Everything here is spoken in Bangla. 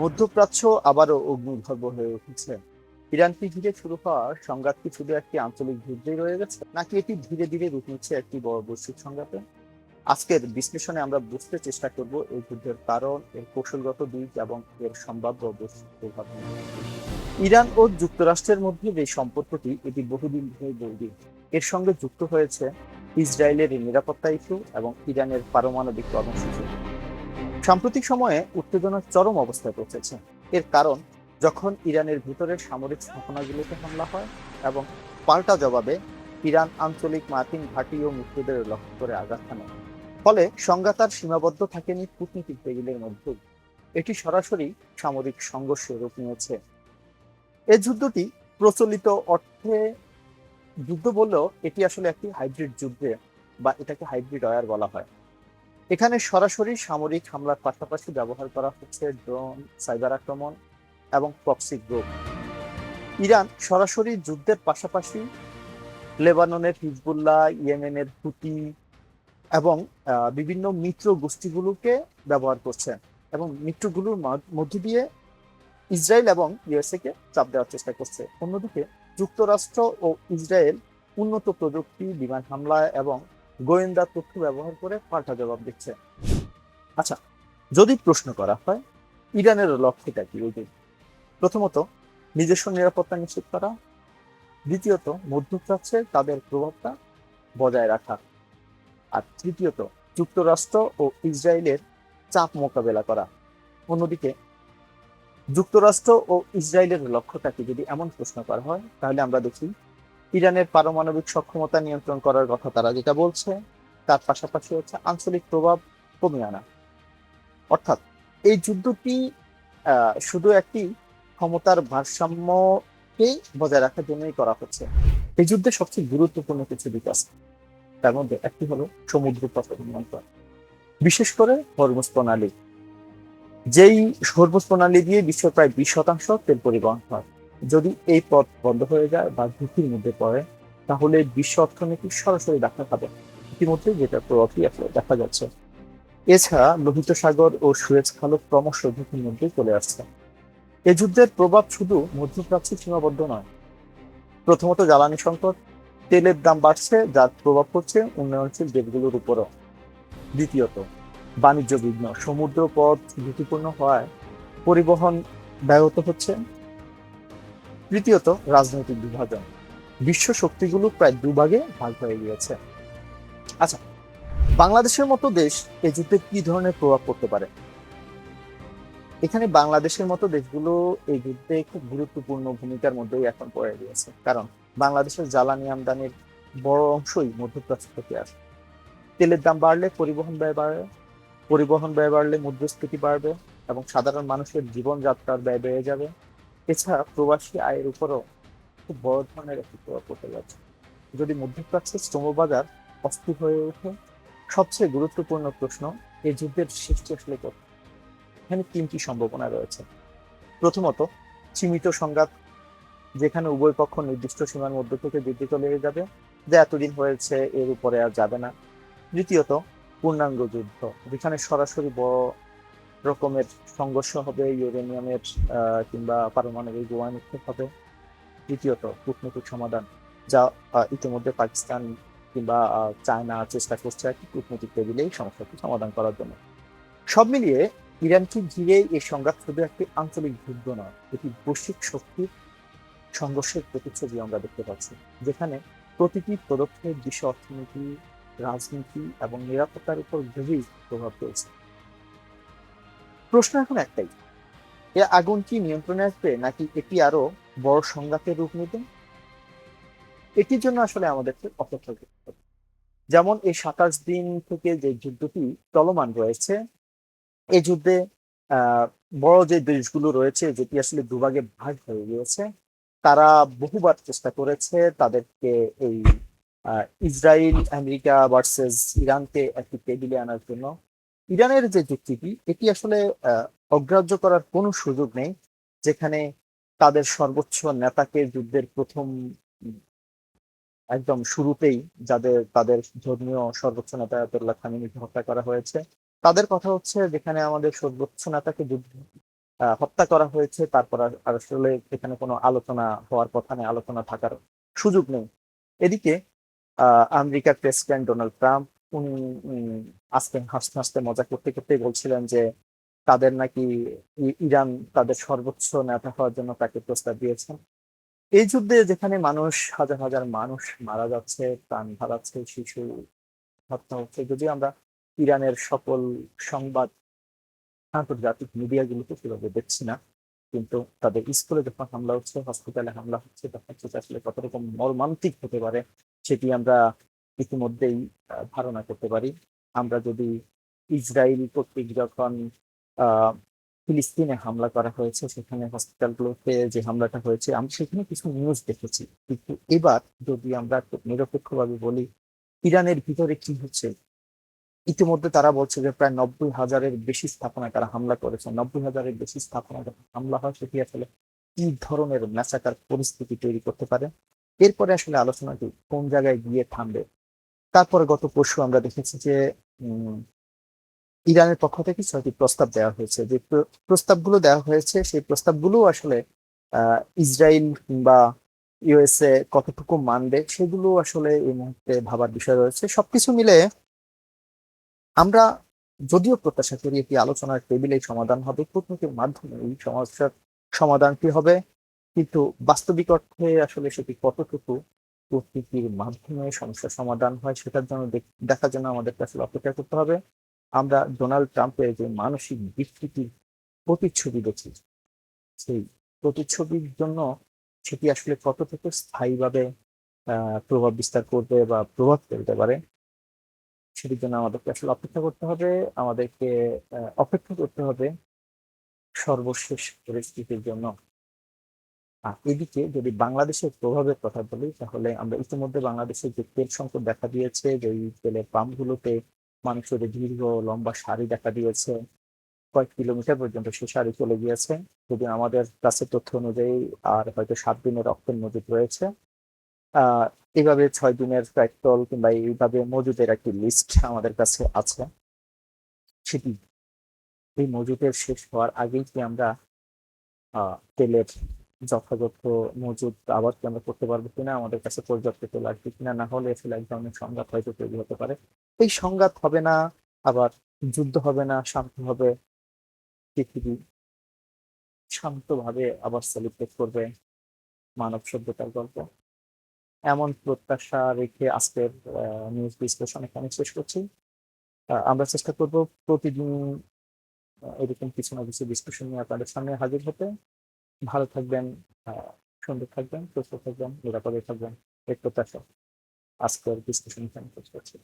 মধ্যপ্রাচ্য আবারও অগ্নিগর্ভ হয়ে উঠেছে। ইরানকে ঘিরে শুরু হওয়া সংঘাত কি শুধু একটি আঞ্চলিক যুদ্ধেই রয়ে গেছে, নাকি এটি ধীরে ধীরে রূপ নিচ্ছে একটি বড় বৈশ্বিক সংঘাতে? আজকের বিশ্লেষণে আমরা বুঝতে চেষ্টা করব এই যুদ্ধের কারণ, এর কৌশলগত দিক এবং এর সম্ভাব্য বৈশ্বিক প্রভাব নিয়ে। ইরান ও যুক্তরাষ্ট্রের মধ্যে যে সম্পর্কটি, এটি বহুদিন ধরে জড়িত। এর সঙ্গে যুক্ত হয়েছে ইসরায়েলের নিরাপত্তা ইস্যু এবং ইরানের পারমাণবিক কর্মসূচি। সাম্প্রতিক সময়ে উত্তেজনা চরম অবস্থায় পৌঁছেছে। এর কারণ, যখন ইরানের ভিতরের সামরিক স্থাপনাগুলোতে হামলা হয় এবং পাল্টা জবাবে ইরান আঞ্চলিক মার্কিন ঘাঁটি ও মিত্রদের লক্ষ্য করে আঘাত হানে। ফলে সংঘাত আর সীমাবদ্ধ থাকেনি কূটনীতিক টেবিলের মধ্যেই, এটি সরাসরি সামরিক সংঘর্ষে রূপ নিয়েছে। এই যুদ্ধটি প্রচলিত অর্থে যুদ্ধ বললেও এটি আসলে একটি হাইব্রিড যুদ্ধে, বা এটাকে হাইব্রিড ওয়ার বলা হয়। এখানে সরাসরি সামরিক হামলার পাশাপাশি ব্যবহার করা হচ্ছে ড্রোন, সাইবার আক্রমণ এবং প্রক্সি গ্রুপ। ইরান সরাসরি যুদ্ধের পাশাপাশি লেবাননের হিজবুল্লাহ, ইয়েমেনের হুতি এবং বিভিন্ন মিত্র গোষ্ঠীগুলোকে ব্যবহার করছে, এবং মিত্রগুলোর মধ্য দিয়ে ইসরায়েল এবং ইউএসএ কে চাপ দেওয়ার চেষ্টা করছে। অন্যদিকে যুক্তরাষ্ট্র ও ইসরায়েল উন্নত প্রযুক্তি, বিমান হামলা এবং গোয়েন্দা তথ্য ব্যবহার করে পাল্টা জবাব দিচ্ছে। আচ্ছা, যদি প্রশ্ন করা হয় ইরানের লক্ষ্যটা কি, ওই যে প্রথমত নিজস্ব নিরাপত্তা নিশ্চিত করা, দ্বিতীয়ত মধ্যপ্রাচ্যে তাদের প্রভাবটা বজায় রাখা, আর তৃতীয়ত যুক্তরাষ্ট্র ও ইসরায়েলের চাপ মোকাবেলা করা। অন্যদিকে যুক্তরাষ্ট্র ও ইসরায়েলের লক্ষ্যটা কি যদি এমন প্রশ্ন করা হয়, তাহলে আমরা দেখি ইরানের পারমাণবিক সক্ষমতা নিয়ন্ত্রণ করার কথা তারা যেটা বলছে, তার পাশাপাশি হচ্ছে আঞ্চলিক প্রভাব কমিয়ে আনা। অর্থাৎ এই যুদ্ধটি শুধু একটি ক্ষমতার ভারসাম্যকে বজায় রাখার জন্যই করা হচ্ছে। এই যুদ্ধে সবচেয়ে গুরুত্বপূর্ণ কিছু দিক আছে, তার মধ্যে একটি হলো সমুদ্র পথ নিয়ন্ত্রণ, বিশেষ করে হরমুজ প্রণালী। যেই হরমুজ প্রণালী দিয়ে বিশ্বের প্রায় 20% তেল পরিবহন হয়। যদি এই পথ বন্ধ হয়ে যায় বা ঝুঁকির মধ্যে পড়ে, তাহলে বিশ্ব অর্থনীতি সরাসরি ধাক্কা খাবে। ইতিমধ্যে যেটা প্রভাবই আসলে দেখা যাচ্ছে। এছাড়া লোহিত সাগর ও সুয়েজ খালও ক্রমশ ঝুঁকির মধ্যে চলে আসছে। এ যুদ্ধের প্রভাব শুধু মধ্যপ্রাচ্যে সীমাবদ্ধ নয়। প্রথমত জ্বালানি সংকট, তেলের দাম বাড়ছে, যার প্রভাব পড়ছে উন্নয়নশীল দেশগুলোর উপরও। দ্বিতীয়ত বাণিজ্য বিঘ্ন, সমুদ্র পথ ঝুঁকিপূর্ণ হওয়ায় পরিবহন ব্যাহত হচ্ছে। তৃতীয়ত রাজনৈতিক বিভাজন, বিশ্ব শক্তিগুলো প্রায় দুভাগে ভাগ হয়ে গিয়েছে। আচ্ছা, বাংলাদেশের মতো দেশ এই যুদ্ধে কি ধরনের প্রভাব পড়তে পারে? এখানে বাংলাদেশের মতো দেশগুলো এই যুদ্ধে খুব গুরুত্বপূর্ণ ভূমিকার মধ্যেই এখন পড়ে গিয়েছে, কারণ বাংলাদেশের জ্বালানি আমদানির বড় অংশই মধ্যপ্রাচ্য থেকে আসে। তেলের দাম বাড়লে পরিবহন ব্যয় বাড়লে মুদ্রাস্ফীতি বাড়বে এবং সাধারণ মানুষের জীবনযাত্রার ব্যয় বেড়ে যাবে। এছাড়া প্রবাসী আয়ের উপরও খুব বড় ধরনের একটি প্রভাব পড়তে যাচ্ছে। যদি মধ্যপ্রাচ্যের শ্রমবাজার অস্থির হয়ে ওঠে, সবচেয়ে গুরুত্বপূর্ণ প্রশ্ন, এই যুদ্ধের সৃষ্টি আসলে কোথায়? এখানে তিনটি সম্ভাবনা রয়েছে। প্রথমত সীমিত সংঘাত, যেখানে উভয় পক্ষ নির্দিষ্ট সীমার মধ্য থেকে যুদ্ধে চলে যাবে, যা এতদিন হয়েছে এর উপরে আর যাবে না। দ্বিতীয়ত পূর্ণাঙ্গ যুদ্ধ, যেখানে সরাসরি বড় রকমের সংঘর্ষ হবে, ইউরেনিয়ামের কিংবা পারমাণবিক বোমা নিক্ষেপ হবে। তৃতীয়ত কূটনৈতিক সমাধান, যা ইতিমধ্যে পাকিস্তান কিংবা চায়না চেষ্টা করছে আর কি কূটনৈতিক টেবিলে এই সমস্যাটি সমাধান করার জন্য। সব মিলিয়ে ইরানকে ঘিরে এই সংঘাত শুধু একটি আঞ্চলিক যুদ্ধ নয়, এটি বৈশ্বিক শক্তির সংঘর্ষের প্রতিচ্ছবি আমরা দেখতে পাচ্ছি, যেখানে প্রতিটি পদক্ষেপ বিশ্ব অর্থনীতি, রাজনীতি এবং নিরাপত্তার উপর গভীর প্রভাব ফেলছে। প্রশ্ন এখন একটাই, এ আগুন কি নিয়ন্ত্রণে আসবে, নাকি এটি আরো বড় সংঘাতের রূপ নেবে? এটির জন্য আসলে আমাদেরকে অপেক্ষা করতে হবে। যেমন এই 27 দিন থেকে যে যুদ্ধটি চলমান রয়েছে, এই যুদ্ধে আহ বড় যে দেশগুলো রয়েছে, যেটি আসলে দুভাগে ভাগ হয়ে গিয়েছে, তারা বহুবার চেষ্টা করেছে তাদেরকে এই ইসরায়েল আমেরিকা ভার্সেস ইরানকে একটি টেবিলে আনার জন্য। ইরানের যে যুক্তিটি, এটি আসলে অগ্রাহ্য করার কোনো সুযোগ নেই, যেখানে তাদের সর্বোচ্চ নেতাকে যুদ্ধের প্রথম একদম শুরুতেই, তাদের ধর্মীয় সর্বোচ্চ নেতা আয়াতুল্লাহ খামেনিকে হত্যা করা হয়েছে। তাদের কথা হচ্ছে, যেখানে আমাদের সর্বোচ্চ নেতাকে যুদ্ধ হত্যা করা হয়েছে, তারপর আর আসলে এখানে কোনো আলোচনা হওয়ার কথা নেই, আলোচনা থাকার সুযোগ নেই। এদিকে আমেরিকার প্রেসিডেন্ট ডোনাল্ড ট্রাম্প, উনি আজকে হাসতে হাসতে মজা করতে করতে বলছিলেন যে তাদের নাকি ইরান তাদের সর্বোচ্চ নেতা হওয়ার জন্য তাকে প্রস্তাব দিয়েছেন। এই যুদ্ধে যেখানে মানুষ, হাজার হাজার মানুষ মারা যাচ্ছে, প্রাণ হারাচ্ছে, শিশু হত্যা হচ্ছে, যদিও আমরা ইরানের সকল সংবাদ আন্তর্জাতিক মিডিয়াগুলোতে সেভাবে দেখছি না, কিন্তু তাদের স্কুলে যখন হামলা হচ্ছে, হসপিটালে হামলা হচ্ছে, তখন সেটা আসলে কত রকম মর্মান্তিক হতে পারে সেটি আমরা ইতিমধ্যেই ধারণা করতে পারি। আমরা যদি ইসরায়েল কর্তৃক যখন আহ ফিলিস্তিনে হামলা করা হয়েছে, সেখানে হসপিটালগুলোতে যে হামলাটা হয়েছে, আমি সেখানে কিছু নিউজ দেখেছি, কিন্তু এবার যদি আমরা খুব নিরপেক্ষভাবে বলি ইরানের ভিতরে কি হচ্ছে, ইতিমধ্যে তারা বলছে যে প্রায় 90,000-এর বেশি স্থাপনায় তারা হামলা করেছে। 90,000-এর বেশি স্থাপনায় যখন হামলা হয়, সেটি আসলে কি ধরনের ম্যাসাকার পরিস্থিতি তৈরি করতে পারে। এরপরে আসলে আলোচনাটি কোন জায়গায় গিয়ে থামবে। তারপরে গত পরশু আমরা দেখেছি যে উম, ইরানের পক্ষ থেকে 6টি প্রস্তাব দেওয়া হয়েছে। যে প্রস্তাবগুলো দেওয়া হয়েছে, সেই প্রস্তাবগুলো আসলে ইসরায়েল কিংবা ইউএসএ কতটুকু মানবে, সেগুলো আসলে এই মুহূর্তে ভাবার বিষয় রয়েছে। সবকিছু মিলে আমরা যদিও প্রত্যাশা করি একটি আলোচনার টেবিলে সমাধান হবে, কূটনীতির মাধ্যমে এই সমস্যার সমাধানটি হবে, কিন্তু বাস্তবিক অর্থে আসলে সেটি কতটুকু কূটনীতির মাধ্যমে সমস্যার সমাধান হয়, সেটার জন্য দেখার জন্য আমাদেরকে আসলে অপেক্ষা করতে হবে। আমরা ডোনাল্ড ট্রাম্পের যে মানসিক বিকৃতির প্রতিচ্ছবি দেখি, সেই প্রতিচ্ছবির জন্য সেটি আসলে কতটুকু স্থায়ীভাবে প্রভাব বিস্তার করবে বা প্রভাব ফেলতে পারে, সেটির জন্য আমাদেরকে আসলে অপেক্ষা করতে হবে। আমাদেরকে অপেক্ষা করতে হবে সর্বশেষ পরিস্থিতির জন্য। আর এদিকে যদি বাংলাদেশের প্রভাবের কথা বলি, তাহলে আমরা ইতিমধ্যে বাংলাদেশে যে তেল সংকট দেখা দিয়েছে, যে এই তেলের পাম্পগুলোতে মানুষের দীর্ঘ লম্বা সারি দেখা দিয়েছে, কয়েক কিলোমিটার পর্যন্ত সে সারি চলে গিয়েছে। যদি আমাদের কাছে তথ্য অনুযায়ী আর হয়তো 7 দিনের রক্তের মজুদ রয়েছে। আহ এইভাবে 6 দিনের পেট্রোল কিংবা এইভাবে মজুদের একটি লিস্ট আমাদের কাছে আছে। সেটি এই মজুদের শেষ হওয়ার আগেই কি আমরা তেলের যথাযথ মজুদ আবার কি আমরা করতে পারবো কিনা, আমাদের কাছে পর্যাপ্ত তেল আসবে কিনা, না হলে আসলে এক ধরনের সংঘাত হয়তো তৈরি হতে পারে। এই সংঘাত হবে না, আবার যুদ্ধ হবে না, শান্ত হবে পৃথিবী, শান্তভাবে আবার সেলিব্রেট করবে মানব সভ্যতার গল্প। এমন প্রত্যাশা রেখে আজকের নিউজ বিশ্লেষণ এখানে শেষ করছি। আমরা চেষ্টা করব প্রতিদিন এরকম কিছু না কিছু ডিসকাশন নিয়ে আপনাদের সামনে হাজির হতে। ভালো থাকবেন, আহ সুন্দর থাকবেন, সুস্থ থাকবেন, নিরাপদে থাকবেন, এই প্রত্যাশা আজকের ডিসকাশন এখানে শেষ করছি।